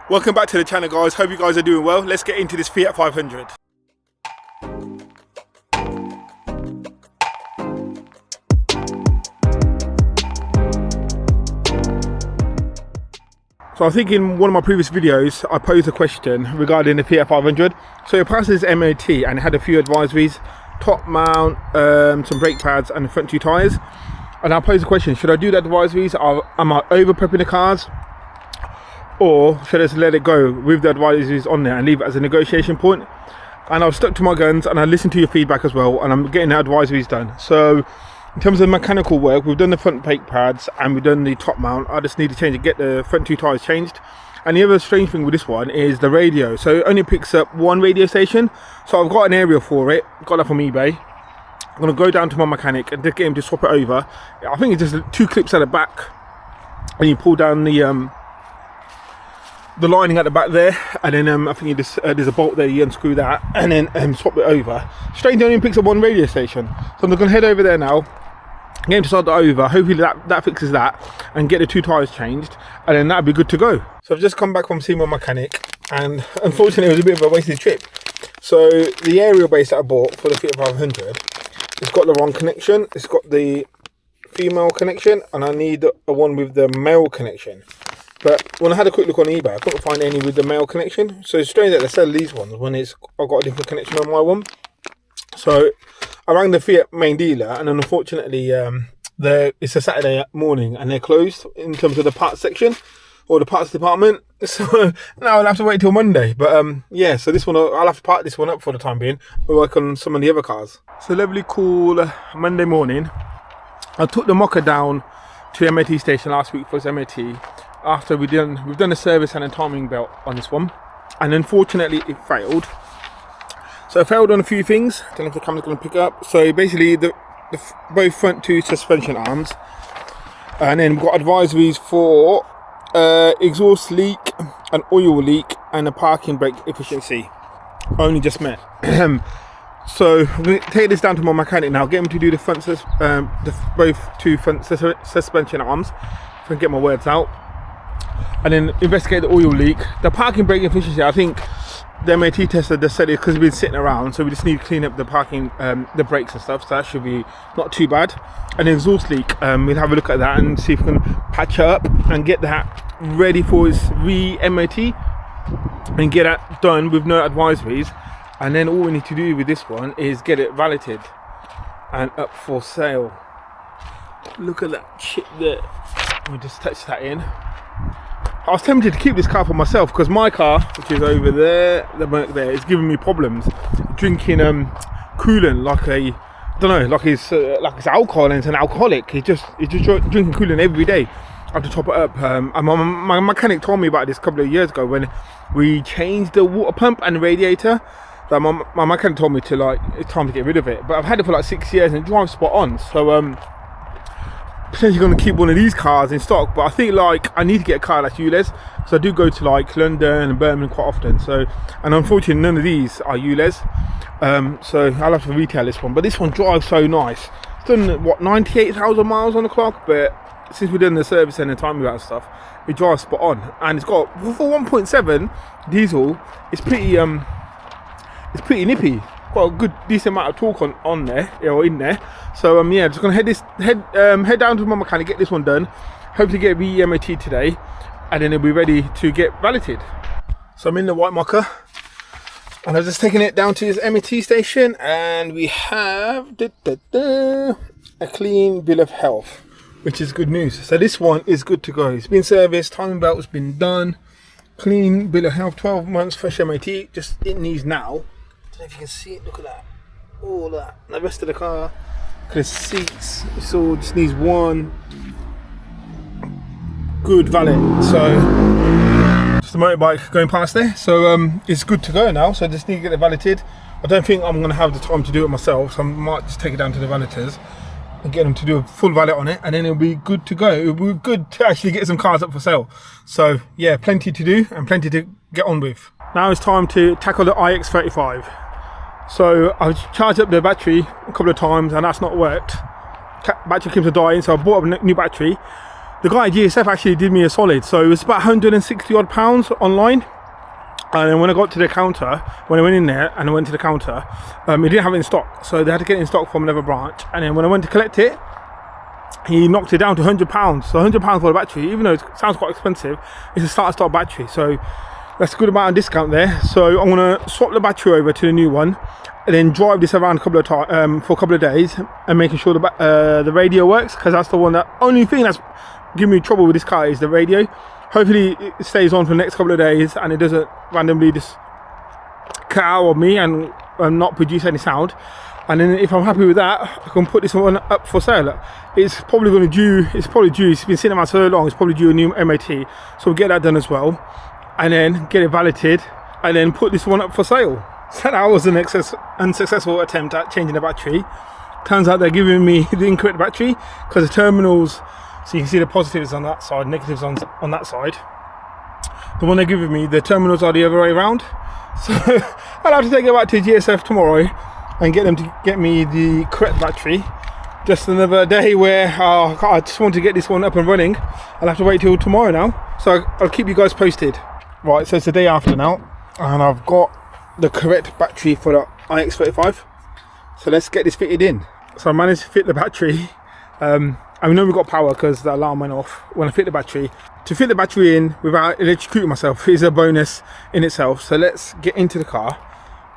Welcome back to the channel, guys. Hope you guys are doing well. Let's get into this Fiat 500. So I think in one of my previous videos I posed a question regarding the Fiat 500. So it passed its MOT and it had a few advisories: top mount, some brake pads and the front two tyres. And I posed a question: should I do the advisories? Am I over prepping the cars? Or should I just let it go with the advisories on there and leave it as a negotiation point? And I've stuck to my guns and I listened to your feedback as well, and I'm getting the advisories done. So in terms of mechanical work, we've done the front brake pads and we've done the top mount. I just need to change it, get the front two tyres changed. And the other strange thing with this one is the radio. So it only picks up one radio station. So I've got an aerial for it, got that from eBay. I'm going to go down to my mechanic and just get him to swap it over. I think it's just two clips at the back, and you pull down the lining at the back there, and then I think you just there's a bolt there, you unscrew that and then swap it over. Strange, only picks up one radio station. So I'm going to head over there now, get him to start that over. Hopefully that fixes that, and get the two tyres changed, and then that'll be good to go. So I've just come back from seeing my mechanic, and unfortunately it was a bit of a wasted trip. So the aerial base that I bought for the Fiat 500, it's got the wrong connection. It's got the female connection, and I need a one with the male connection. But when I had a quick look on eBay, I couldn't find any with the male connection. So it's strange that they sell these ones when I've got a different connection on my one. So I rang the Fiat main dealer, and then unfortunately it's a Saturday morning and they're closed in terms of the parts section or the parts department. So now I'll have to wait till Monday. But yeah, so this one, I'll have to park this one up for the time being. We'll work on some of the other cars. So lovely cool Monday morning. I took the Mokka down to the MOT station last week for its MOT. After we've done a service and a timing belt on this one, and unfortunately it failed. So it failed on a few things. I don't know if the camera's going to pick up. So basically the both front two suspension arms, and then we've got advisories for exhaust leak, an oil leak, and a parking brake efficiency. Only just met. So I'm going to take this down to my mechanic now, get him to do the front both two front suspension arms, if I can get my words out, and then investigate the oil leak. The parking brake efficiency, I think the MOT tester just said it because we've been sitting around, so we just need to clean up the parking, the brakes and stuff, so that should be not too bad. And then exhaust leak, we'll have a look at that and see if we can patch it up and get that ready for its re-MOT and get that done with no advisories. And then all we need to do with this one is get it validated and up for sale. Look at that chip there. We'll just touch that in. I was tempted to keep this car for myself because my car, which is over there, the Merc there, is giving me problems drinking coolant like it's alcohol, and it's an alcoholic. He's just drinking coolant every day. I have to top it up. And my mechanic told me about this a couple of years ago when we changed the water pump and the radiator. That my mechanic told me to it's time to get rid of it. But I've had it for like 6 years and it drives spot on. So potentially going to keep one of these cars in stock, but I think I need to get a car that's ULEZ, because I do go to London and Birmingham quite often. So, and unfortunately none of these are ULEZ, so I'll have to retail this one. But this one drives so nice. It's done what, 98,000 miles on the clock, but since we've done the service and the timing belt and stuff, it drives spot on. And it's got, for 1.7 diesel, it's pretty nippy. Got a good decent amount of torque on there, or in there. So yeah, just gonna head down to my mechanic, get this one done, hopefully get a MOT today, and then it'll be ready to get validated. So I'm in the white Mokka, and I've just taken it down to this MOT station, and we have a clean bill of health, which is good news. So this one is good to go. It's been serviced, timing belt has been done, clean bill of health, 12 months fresh MOT. Just it needs now, I don't know if you can see it, look at that, all that, the rest of the car, look at the seats, it's all just needs one good valet. So just a motorbike going past there, so it's good to go now. So I just need to get it valeted. I don't think I'm going to have the time to do it myself, so I might just take it down to the valeters and get them to do a full valet on it, and then it'll be good to go. It'll be good to actually get some cars up for sale. So yeah, plenty to do and plenty to get on with. Now it's time to tackle the EX-35. So I charged up the battery a couple of times and that's not worked. Battery keeps on dying, so I bought a new battery. the guy at GSF actually did me a solid. So it was about 160 odd pounds online. And then when I got to the counter, when I went in there and I went to the counter, it didn't have it in stock. So they had to get it in stock from another branch. And then when I went to collect it, he knocked it down to £100. So £100 for the battery, even though it sounds quite expensive, it's a start battery. So that's a good amount of discount there. So I'm gonna swap the battery over to the new one, and then drive this around a couple of times for a couple of days, and making sure the radio works, because that's the one that only thing that's giving me trouble with this car is the radio. Hopefully it stays on for the next couple of days and it doesn't randomly just cut out of me and not produce any sound. And then if I'm happy with that, I can put this one up for sale. It's probably due, it's been sitting around so long, it's probably due a new MOT. So we'll get that done as well. And then get it validated and then put this one up for sale. So that was an unsuccessful attempt at changing the battery. Turns out they're giving me the incorrect battery, because the terminals, so you can see the positives on that side, negatives on that side. The one they're giving me, the terminals are the other way around. So I'll have to take it back to GSF tomorrow and get them to get me the correct battery. Just another day where I just want to get this one up and running. I'll have to wait till tomorrow now. So I'll keep you guys posted. Right, so it's the day after now, and I've got the correct battery for the iX-35. So let's get this fitted in. So I managed to fit the battery. I know we've got power because the alarm went off when I fit the battery. To fit the battery in without electrocuting myself is a bonus in itself. So let's get into the car.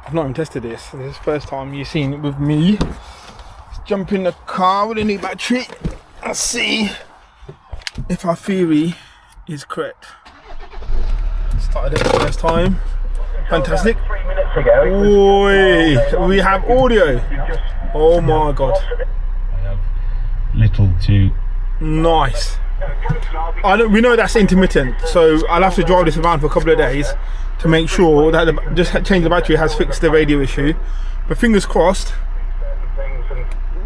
I've not even tested this. This is the first time you've seen it with me. Let's jump in the car with a new battery and see if our theory is correct. Started it the first time. Fantastic. 3 minutes ago. Oi, we have audio. Oh my god. Little to nice. We know that's intermittent, so I'll have to drive this around for a couple of days to make sure that just change the battery has fixed the radio issue. But fingers crossed,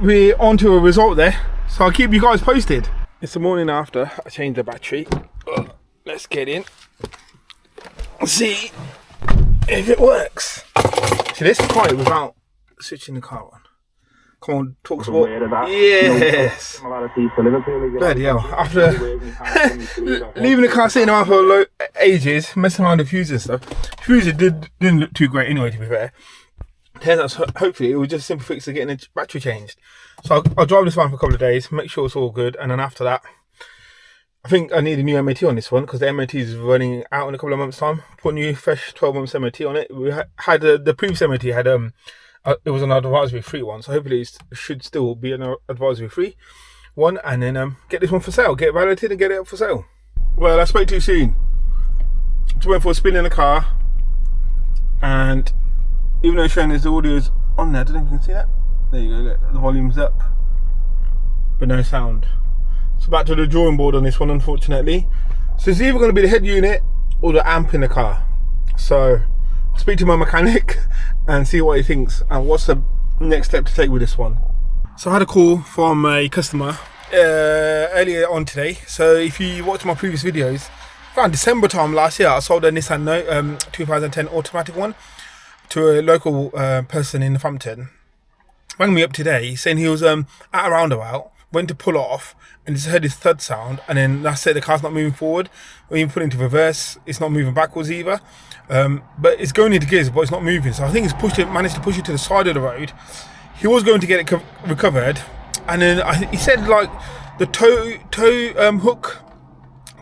we're onto a result there. So I'll keep you guys posted. It's the morning after I changed the battery. Let's get in. See if it works. See, let's try it without switching the car on. Come on, talk sport. Yes. Bloody hell. After leaving the car sitting around for ages, messing around with fuses and stuff. Fuses didn't look too great anyway, to be fair. Turns out, hopefully, it was just a simple fix of getting the battery changed. So I'll drive this around for a couple of days, make sure it's all good, and then after that, I think I need a new MOT on this one, because the MOT is running out in a couple of months' time. Put a new, fresh 12 months MOT on it. We had the previous MOT had it was an advisory free one, so hopefully it should still be an advisory free one, and then get this one for sale, get it validated and get it up for sale. Well, I spoke too soon. Just went for a spin in the car, and even though it's showing the audio's on there, I don't know if you can see that. There you go, look, the volume's up, but no sound. So back to the drawing board on this one, unfortunately. So it's either going to be the head unit or the amp in the car. So I'll speak to my mechanic and see what he thinks and what's the next step to take with this one. So I had a call from a customer earlier on today. So if you watch my previous videos, around December time last year, I sold a Nissan Note 2010 automatic one to a local person in Northampton. Rang me up today saying he was at a roundabout, went to pull off, and just heard this thud sound, and then that's it, the car's not moving forward. When you put it into reverse, it's not moving backwards either. But it's going into gears, but it's not moving. So I think he's managed to push it to the side of the road. He was going to get it recovered, and then he said like the tow hook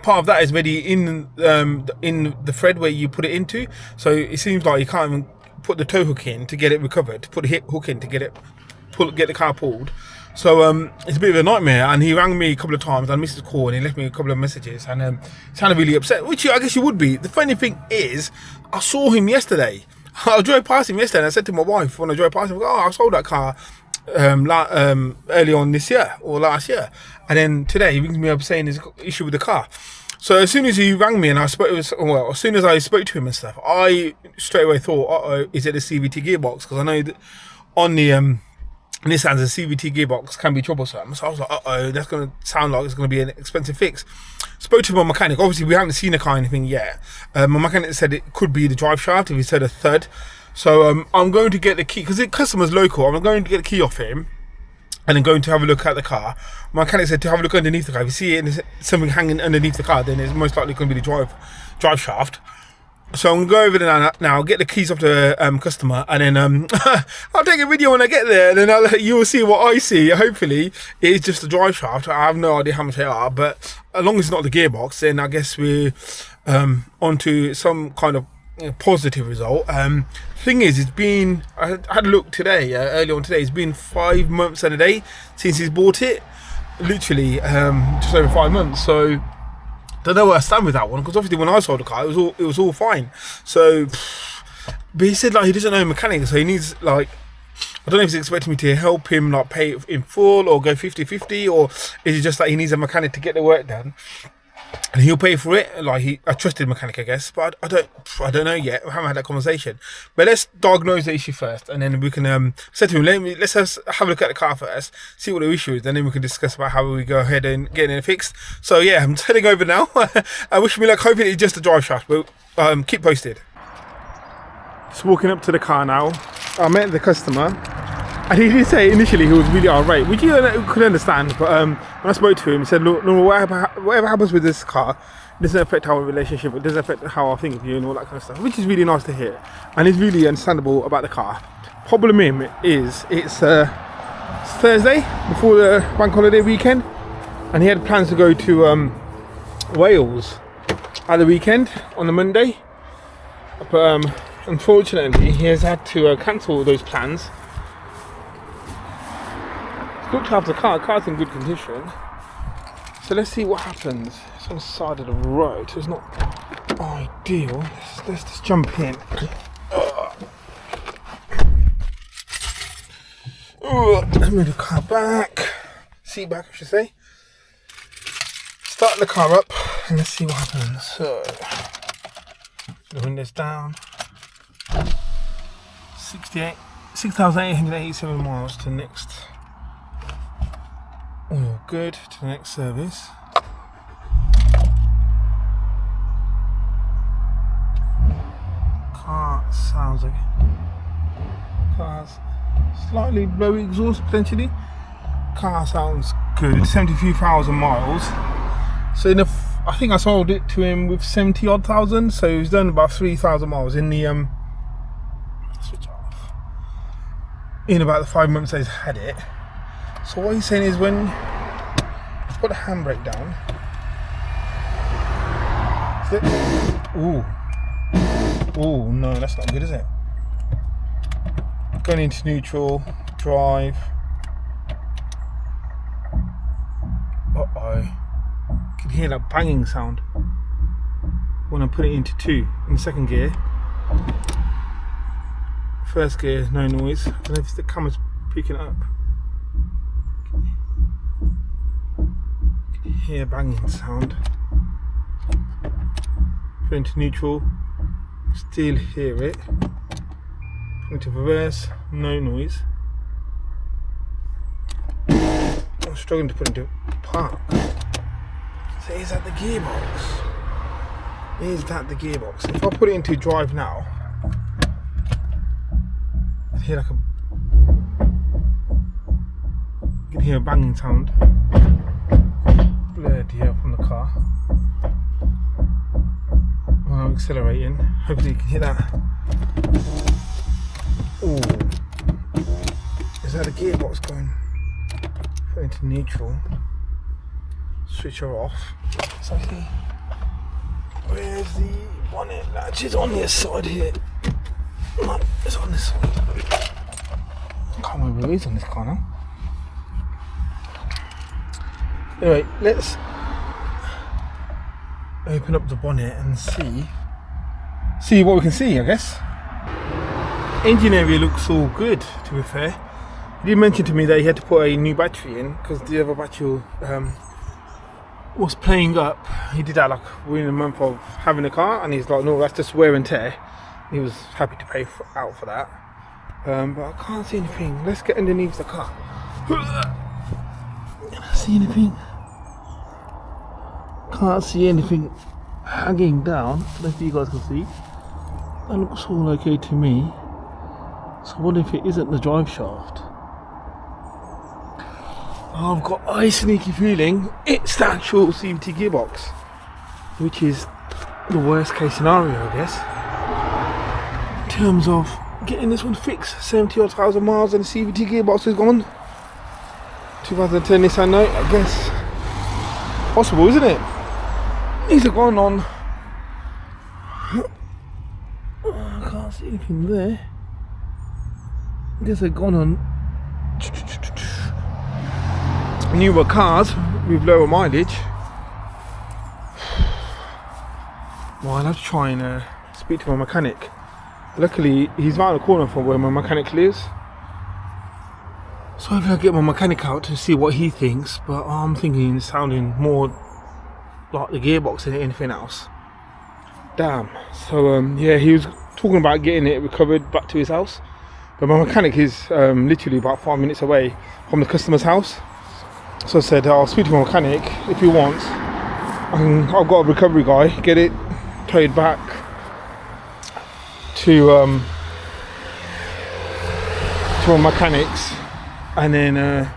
part of that is already in the thread where you put it into. So it seems like you can't even put the tow hook in to get it recovered, to put the hook in to get the car pulled. So it's a bit of a nightmare, and he rang me a couple of times. I missed his call, and he left me a couple of messages, and sounded really upset, which I guess you would be. The funny thing is, I saw him yesterday. I drove past him yesterday, and I said to my wife when I drove past him, I sold that car early on this year or last year, and then today he rings me up saying there's an issue with the car. So as soon as he rang me and as soon as I spoke to him and stuff, I straight away thought, is it a CVT gearbox? Because I know that on the Nissan's a CVT gearbox can be troublesome. So I was like, that's going to sound like it's going to be an expensive fix. Spoke to my mechanic. Obviously, we haven't seen the car or anything yet. My mechanic said it could be the drive shaft if he said a thud. So I'm going to get the key, because the customer's local. I'm going to get the key off him and then going to have a look at the car. My mechanic said to have a look underneath the car. If you see it and there's something hanging underneath the car, then it's most likely going to be the drive shaft. So I'm going to go over there now, get the keys off the customer, and then I'll take a video when I get there, and then you will see what I see. Hopefully it is just the drive shaft. I have no idea how much they are, but as long as it's not the gearbox, then I guess we're onto some kind of positive result. Thing is, I had a look today, earlier on today, it's been 5 months and a day since he's bought it, literally just over 5 months. So don't know where I stand with that one, because obviously when I sold the car, it was all fine. So, but he said like he doesn't know a mechanic, so he needs like, I don't know if he's expecting me to help him like pay it in full or go 50-50, or is it just like he needs a mechanic to get the work done and he'll pay for it. Like I trusted mechanic, I guess, but I don't know yet. I haven't had that conversation. But let's diagnose the issue first, and then we can say to him, let's have a look at the car first, see what the issue is, and then we can discuss about how we go ahead and get it fixed. So yeah, I'm heading over now. I wish me luck, hoping it's just a drive shaft, but keep posted. Just walking up to the car now. I met the customer, and he did say initially he was really irate, which you could understand, but when I spoke to him, he said, look, no, whatever happens with this car, it doesn't affect our relationship, it doesn't affect how I think of you and all that kind of stuff, which is really nice to hear, and it's really understandable about the car. Problem is, it's Thursday before the bank holiday weekend, and he had plans to go to Wales at the weekend on the Monday, but unfortunately he has had to cancel those plans. Looked after the car's in good condition. So let's see what happens. It's on the side of the road, so it's not ideal. Let's just jump in. Let's move the car back. Seat back, I should say. Start the car up and let's see what happens. So, the windows down. 6,887 miles to next. All good, to the next service. Car sounds like car's slightly low exhaust potentially. Car sounds good, 72,000 miles. So I think I sold it to him with 70 odd thousand, so he's done about 3,000 miles in the switch off. In about the 5 months he's had it. So what he's saying is when he's got the handbrake down. Ooh, no, that's not good, is it? Going into neutral, drive. Uh-oh. You can hear that banging sound when I put it into 2 in the second gear. First gear, no noise. I don't know if the camera's picking it up. Hear banging sound. Put into neutral, still hear it. Put into reverse, no noise. I'm struggling to put into park. So is that the gearbox? Is that the gearbox? If I put it into drive now, I hear like you can hear a banging sound. Blurred here from the car. When I'm accelerating, hopefully you can hear that. Ooh, is that a gearbox going? Put into neutral. Switch her off. So see, where's the bonnet latch? It's on this side here. No, it's on this side. I can't remember where it is on this car now. Anyway, let's open up the bonnet and see what we can see, I guess. Engine area looks all good, to be fair. He did mention to me that he had to put a new battery in because the other battery was playing up. He did that like within a month of having the car, and he's like, no, that's just wear and tear. He was happy to pay out for that. But I can't see anything. Let's get underneath the car. Can I see anything? Can't see anything hanging down. I don't know if you guys can see. That looks all okay to me. So I wonder if it isn't the drive shaft. I've got a sneaky feeling it's the actual CVT gearbox, which is the worst case scenario, I guess, in terms of getting this one fixed. 70 odd thousand miles and the CVT gearbox is gone. 2010 Nissan Note, I guess. Possible, isn't it? These are gone on. I can't see anything there. I guess they're gone on newer cars with lower mileage. Well, I'll have to try and speak to my mechanic. Luckily, he's right on the corner from where my mechanic lives. So hopefully I'll get my mechanic out to see what he thinks, but I'm thinking it's sounding more like the gearbox than anything else. Damn. So yeah, he was talking about getting it recovered back to his house, but my mechanic is literally about 5 minutes away from the customer's house. So I said I'll speak to my mechanic if he wants. I've got a recovery guy, get it towed back to my mechanics, and then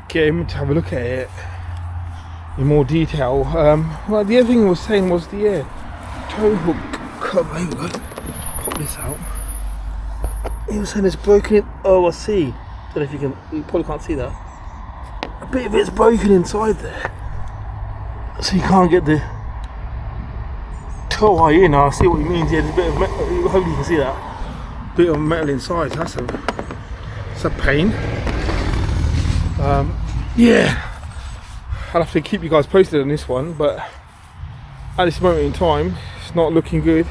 get him to have a look at it in more detail. Well, the other thing I was saying was the tow hook cover. Here we go. Pop this out. He was saying it's broken in. Oh, I see. Don't know if you can. You probably can't see that. A bit of it's broken inside there, so you can't get the tow eye in. I see what he means. Yeah, there's a bit of metal. Hopefully you can see that. Bit of metal inside. That's a pain. Yeah, I'll have to keep you guys posted on this one, but at this moment in time, it's not looking good.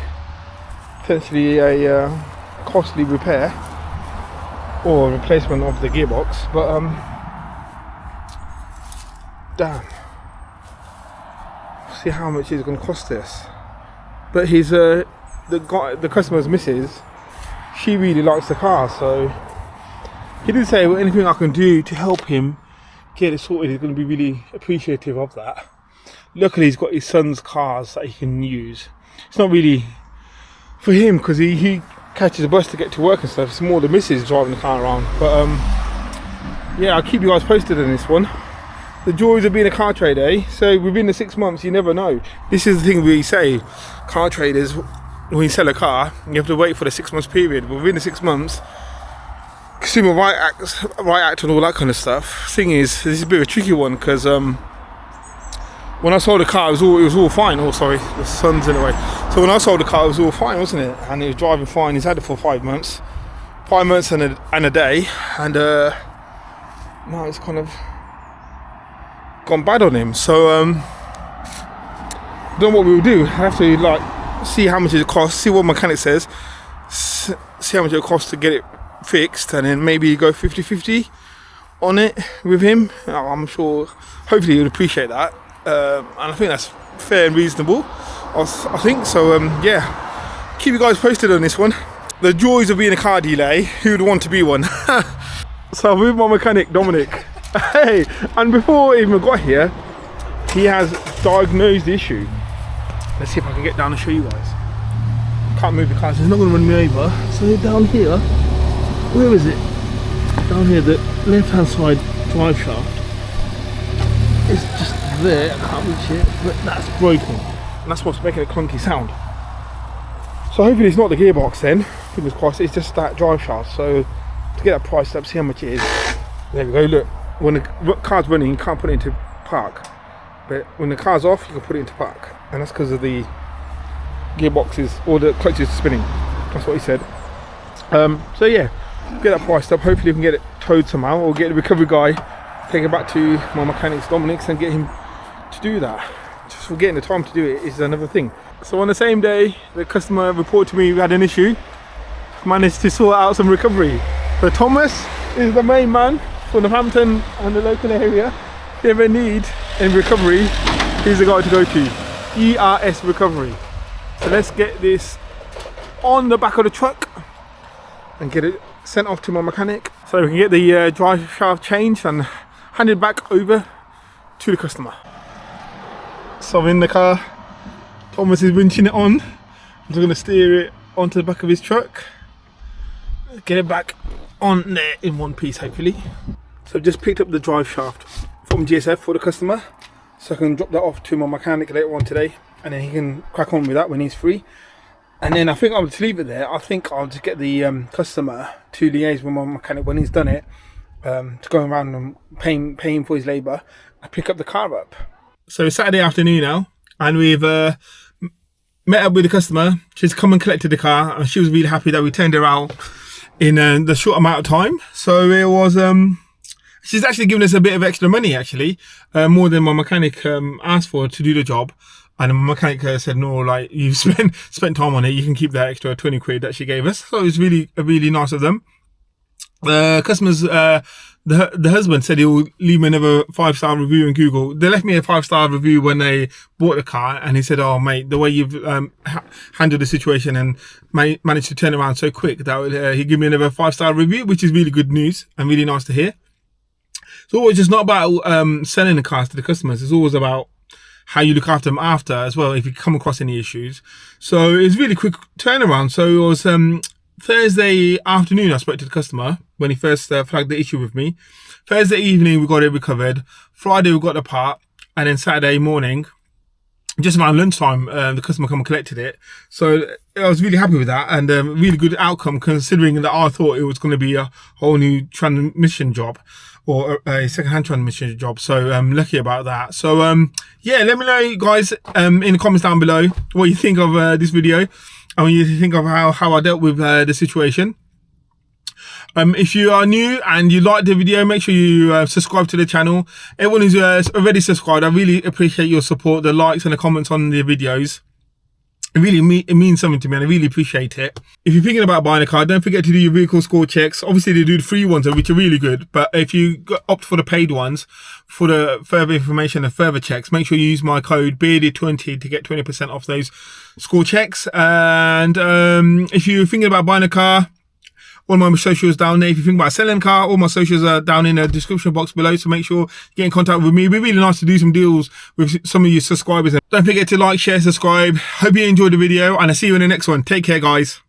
Potentially a costly repair or replacement of the gearbox, but damn. See how much it's going to cost this. But he's the customer's missus, she really likes the car, so he did say, well, anything I can do to help him get it sorted, he's going to be really appreciative of that. Luckily he's got his son's cars that he can use. It's not really for him because he catches a bus to get to work and stuff. It's more the missus driving the car around. But yeah, I'll keep you guys posted on this one. The joys of being a car trader, eh? So within the 6 months, you never know. This is the thing we say, car traders, when you sell a car, you have to wait for the 6 months period. But within the 6 months, Consumer Right Act and all that kind of stuff. Thing is, this is a bit of a tricky one because when I sold the car, it was all fine. Oh, sorry, the sun's in the way. So when I sold the car, it was all fine, wasn't it? And it was driving fine. He's had it for 5 months, 5 months and a day, and now it's kind of gone bad on him. So don't know what we'll do. I have to like see how much it costs, see what mechanic says, see how much it costs to get it fixed, and then maybe go 50-50 on it with him. I'm sure, hopefully he'll appreciate that, and I think that's fair and reasonable. I think so. Yeah, keep you guys posted on this one. The joys of being a car dealer, eh? Who would want to be one? So I'm with my mechanic Dominic. Hey, and before I even got here, he has diagnosed the issue. Let's see if I can get down and show you guys. Can't move the car, so it's not going to run me over. So down here, where is it? Down here, the left-hand side drive shaft. It's just there, I can't reach it, but that's broken. And that's what's making a clunky sound. So hopefully it's not the gearbox then, fingers crossed, it's just that drive shaft. So to get that priced up, see how much it is. There we go, look. When the car's running, you can't put it into park. But when the car's off, you can put it into park. And that's because of the gearboxes, or the clutches spinning. That's what he said. So yeah, get that priced up. Hopefully we can get it towed somehow, or get the recovery guy, take it back to my mechanic's Dominic's and get him to do that. Just for getting the time to do it is another thing. So on the same day, the customer reported to me we had an issue. Managed to sort out some recovery. So Thomas is the main man from Northampton and the local area. If you ever need any recovery, he's the guy to go to. ERS Recovery. So let's get this on the back of the truck and get it sent off to my mechanic so we can get the drive shaft changed and handed back over to the customer. So I'm in the car. Thomas is winching it on. I'm just going to steer it onto the back of his truck. Get it back on there in one piece, hopefully. So I've just picked up the drive shaft from GSF for the customer, so I can drop that off to my mechanic later on today, and then he can crack on with that when he's free. And then I think I'll just leave it there. I think I'll just get the customer to liaise with my mechanic when he's done it, to go around and paying for his labour and pick up the car up. So it's Saturday afternoon now, and we've met up with the customer. She's come and collected the car, and she was really happy that we turned her out in the short amount of time. So it was she's actually given us a bit of extra money, actually, more than my mechanic asked for to do the job. And my mechanic said, no, like, you've spent time on it, you can keep that extra 20 quid that she gave us. So it was really nice of them. The customers, the husband said he'll leave me another 5-star review in Google. They left me a 5-star review when they bought the car, and he said, oh mate, the way you've handled the situation and managed to turn around so quick, that he gave me another 5-star review, which is really good news and really nice to hear. It's always just not about selling the cars to the customers. It's always about how you look after them after as well, if you come across any issues. So it's really quick turnaround. So it was Thursday afternoon I spoke to the customer when he first flagged the issue with me. Thursday evening we got it recovered. Friday we got the part, and then Saturday morning, just around lunchtime, the customer come and collected it. So I was really happy with that, and really good outcome, considering that I thought it was going to be a whole new transmission job, or a second-hand transmission job. So I'm lucky about that. So yeah, let me know, guys, in the comments down below what you think of this video, and what you think of how I dealt with the situation. If you are new and you like the video, make sure you subscribe to the channel. Everyone who's already subscribed, I really appreciate your support, the likes and the comments on the videos. It means something to me, and I really appreciate it. If you're thinking about buying a car, don't forget to do your vehicle score checks. Obviously, they do the free ones, which are really good. But if you opt for the paid ones, for the further information and further checks, make sure you use my code BEARDED20 to get 20% off those score checks. And if you're thinking about buying a car, all my socials down there. If you think about selling a car, all my socials are down in the description box below, so make sure you get in contact with me. It'd be really nice to do some deals with some of your subscribers. And don't forget to like, share, subscribe. Hope you enjoyed the video, and I'll see you in the next one. Take care, guys.